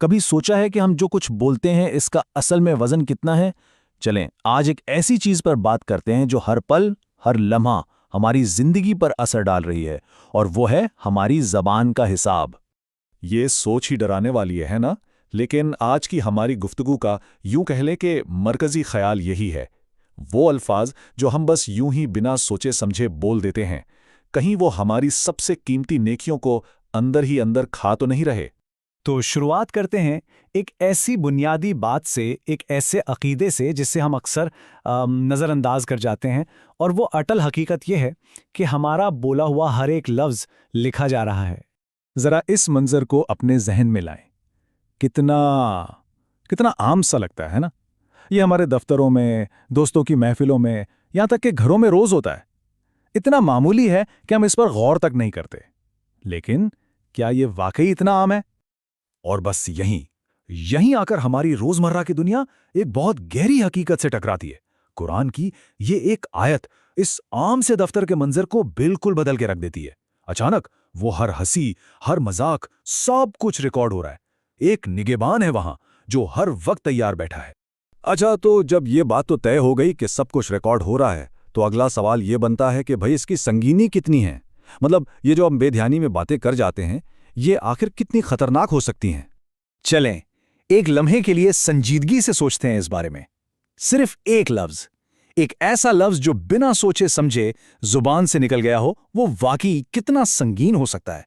کبھی سوچا ہے کہ ہم جو کچھ بولتے ہیں اس کا اصل میں وزن کتنا ہے؟ چلیں آج ایک ایسی چیز پر بات کرتے ہیں جو ہر پل، ہر لمحہ ہماری زندگی پر اثر ڈال رہی ہے، اور وہ ہے ہماری زبان کا حساب۔ یہ سوچ ہی ڈرانے والی ہے نا؟ لیکن آج کی ہماری گفتگو کا یوں کہہ لیں کہ مرکزی خیال یہی ہے۔ وہ الفاظ جو ہم بس یوں ہی بنا سوچے سمجھے بول دیتے ہیں، کہیں وہ ہماری سب سے قیمتی نیکیوں کو اندر ہی اندر کھا تو نہیں رہے؟ تو شروعات کرتے ہیں ایک ایسی بنیادی بات سے، ایک ایسے عقیدے سے جس سے ہم اکثر نظر انداز کر جاتے ہیں، اور وہ اٹل حقیقت یہ ہے کہ ہمارا بولا ہوا ہر ایک لفظ لکھا جا رہا ہے۔ ذرا اس منظر کو اپنے ذہن میں لائیں۔ کتنا عام سا لگتا ہے نا؟ یہ ہمارے دفتروں میں، دوستوں کی محفلوں میں، یہاں تک کہ گھروں میں روز ہوتا ہے۔ اتنا معمولی ہے کہ ہم اس پر غور تک نہیں کرتے۔ لیکن کیا یہ واقعی اتنا عام ہے؟ اور بس یہیں آ کر ہماری روزمرہ کی دنیا ایک بہت گہری حقیقت سے ٹکراتی ہے۔ قرآن کی یہ ایک آیت اس عام سے دفتر کے منظر کو بالکل بدل کے رکھ دیتی ہے۔ اچانک وہ ہر ہنسی، ہر مذاق، سب کچھ ریکارڈ ہو رہا ہے۔ ایک نگہبان ہے وہاں جو ہر وقت تیار بیٹھا ہے۔ اچھا، تو جب یہ بات تو طے ہو گئی کہ سب کچھ ریکارڈ ہو رہا ہے، تو اگلا سوال یہ بنتا ہے کہ بھئی اس کی سنگینی کتنی ہے؟ مطلب یہ جو ہم بے دھیانی میں باتیں کر جاتے ہیں، یہ آخر کتنی خطرناک ہو سکتی ہیں؟ چلیں ایک لمحے کے لیے سنجیدگی سے سوچتے ہیں اس بارے میں۔ صرف ایک لفظ، ایک ایسا لفظ جو بنا سوچے سمجھے زبان سے نکل گیا ہو، وہ واقعی کتنا سنگین ہو سکتا ہے۔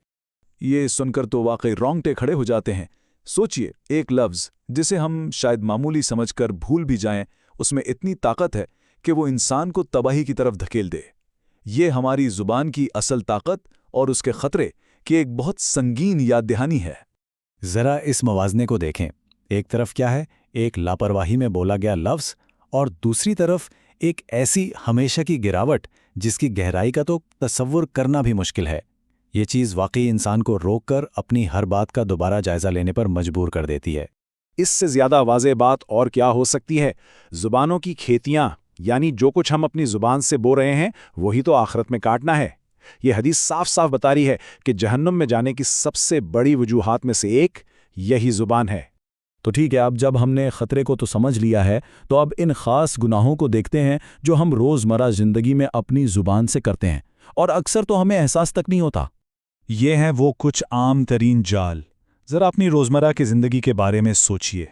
یہ سن کر تو واقعی رونگٹے کھڑے ہو جاتے ہیں۔ سوچئے، ایک لفظ جسے ہم شاید معمولی سمجھ کر بھول بھی جائیں، اس میں اتنی طاقت ہے کہ وہ انسان کو تباہی کی طرف دھکیل دے۔ یہ ہماری زبان کی اصل طاقت اور اس کے خطرے کی ایک بہت سنگین یاد دہانی ہے۔ ذرا اس موازنے کو دیکھیں۔ ایک طرف کیا ہے؟ ایک لاپرواہی میں بولا گیا لفظ، اور دوسری طرف ایک ایسی ہمیشہ کی گراوٹ جس کی گہرائی کا تو تصور کرنا بھی مشکل ہے۔ یہ چیز واقعی انسان کو روک کر اپنی ہر بات کا دوبارہ جائزہ لینے پر مجبور کر دیتی ہے۔ اس سے زیادہ واضح بات اور کیا ہو سکتی ہے؟ زبانوں کی کھیتیاں، یعنی جو کچھ ہم اپنی زبان سے بول رہے ہیں وہی تو آخرت میں کاٹنا ہے۔ یہ حدیث صاف صاف بتا رہی ہے کہ جہنم میں جانے کی سب سے بڑی وجوہات میں سے ایک یہی زبان ہے۔ تو ٹھیک ہے، اب جب ہم نے خطرے کو تو سمجھ لیا ہے، تو اب ان خاص گناہوں کو دیکھتے ہیں جو ہم روزمرہ زندگی میں اپنی زبان سے کرتے ہیں، اور اکثر تو ہمیں احساس تک نہیں ہوتا۔ یہ ہیں وہ کچھ عام ترین جال۔ ذرا اپنی روزمرہ کی زندگی کے بارے میں سوچئے۔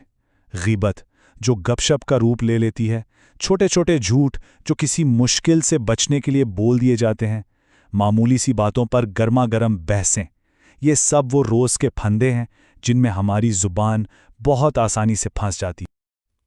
غیبت، جو گپ شپ کا روپ لے لیتی ہے، چھوٹے چھوٹے جھوٹ جو کسی مشکل سے بچنے کے لیے بول دیے جاتے ہیں، معمولی سی باتوں پر گرما گرم بحثیں، یہ سب وہ روز کے پھندے ہیں جن میں ہماری زبان بہت آسانی سے پھنس جاتی ہے۔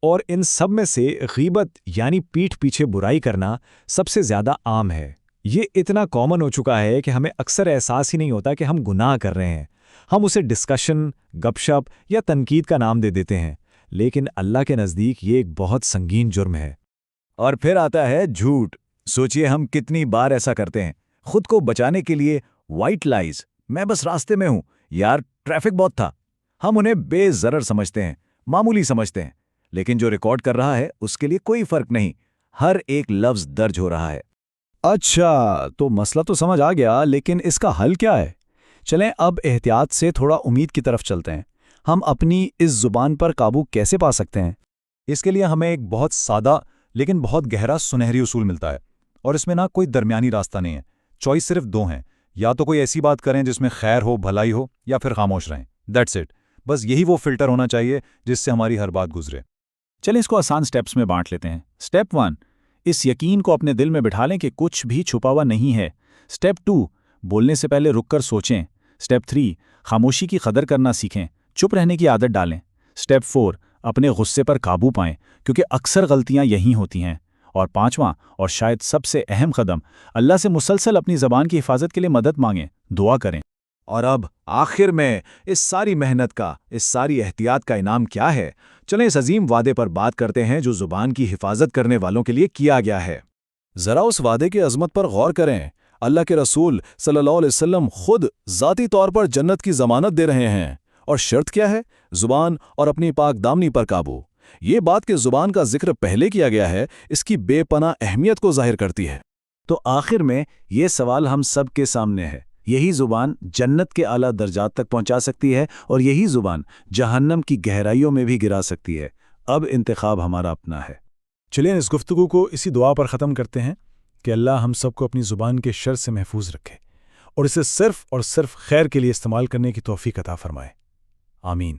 اور ان سب میں سے غیبت یعنی پیٹھ پیچھے برائی کرنا سب سے زیادہ عام ہے۔ یہ اتنا کامن ہو چکا ہے کہ ہمیں اکثر احساس ہی نہیں ہوتا کہ ہم گناہ کر رہے ہیں۔ ہم اسے ڈسکشن، گپ شپ یا تنقید کا نام دے دیتے ہیں، لیکن اللہ کے نزدیک یہ ایک بہت سنگین جرم ہے۔ اور پھر آتا ہے جھوٹ۔ سوچئے ہم کتنی بار ایسا کرتے ہیں، خود کو بچانے کے لیے وائٹ لائز، میں بس راستے میں ہوں، یار ٹریفک بہت تھا۔ ہم انہیں بے ضرر سمجھتے ہیں، معمولی سمجھتے ہیں، لیکن جو ریکارڈ کر رہا ہے اس کے لیے کوئی فرق نہیں، ہر ایک لفظ درج ہو رہا ہے۔ اچھا، تو مسئلہ تو سمجھ آ گیا، لیکن اس کا حل کیا ہے؟ چلیں اب احتیاط سے تھوڑا امید کی طرف چلتے ہیں۔ ہم اپنی اس زبان پر قابو کیسے پا سکتے ہیں؟ اس کے لیے ہمیں ایک بہت سادہ لیکن بہت گہرا سنہری اصول ملتا ہے، اور اس میں نہ کوئی درمیانی راستہ نہیں ہے۔ چوائس صرف دو ہیں، یا تو کوئی ایسی بات کریں جس میں خیر ہو، بھلائی ہو، یا پھر خاموش رہیں۔ That's it. بس یہی وہ فلٹر ہونا چاہیے جس سے ہماری ہر بات گزرے۔ چلیں اس کو آسان سٹیپس میں بانٹ لیتے ہیں۔ سٹیپ 1، اس یقین کو اپنے دل میں بٹھا لیں کہ کچھ بھی چھپا ہوا نہیں ہے۔ سٹیپ 2، بولنے سے پہلے رک کر سوچیں۔ سٹیپ 3، خاموشی کی قدر کرنا سیکھیں، چپ رہنے کی عادت ڈالیں۔ سٹیپ 4، اپنے غصے پر قابو پائیں، کیونکہ اکثر غلطیاں یہیں ہوتی ہیں۔ اور 5واں اور شاید سب سے اہم قدم، اللہ سے مسلسل اپنی زبان کی حفاظت کے لیے مدد مانگیں، دعا کریں۔ اور اب آخر میں اس ساری محنت کا، اس ساری احتیاط کا انعام کیا ہے؟ چلیں اس عظیم وعدے پر بات کرتے ہیں جو زبان کی حفاظت کرنے والوں کے لیے کیا گیا ہے۔ ذرا اس وعدے کی عظمت پر غور کریں۔ اللہ کے رسول صلی اللہ علیہ وسلم خود ذاتی طور پر جنت کی ضمانت دے رہے ہیں، اور شرط کیا ہے؟ زبان اور اپنی پاک دامنی پر قابو۔ یہ بات کہ زبان کا ذکر پہلے کیا گیا ہے، اس کی بے پناہ اہمیت کو ظاہر کرتی ہے۔ تو آخر میں یہ سوال ہم سب کے سامنے ہے، یہی زبان جنت کے اعلیٰ درجات تک پہنچا سکتی ہے اور یہی زبان جہنم کی گہرائیوں میں بھی گرا سکتی ہے۔ اب انتخاب ہمارا اپنا ہے۔ چلیں اس گفتگو کو اسی دعا پر ختم کرتے ہیں کہ اللہ ہم سب کو اپنی زبان کے شر سے محفوظ رکھے اور اسے صرف اور صرف خیر کے لیے استعمال کرنے کی توفیق عطا فرمائے۔ آمین۔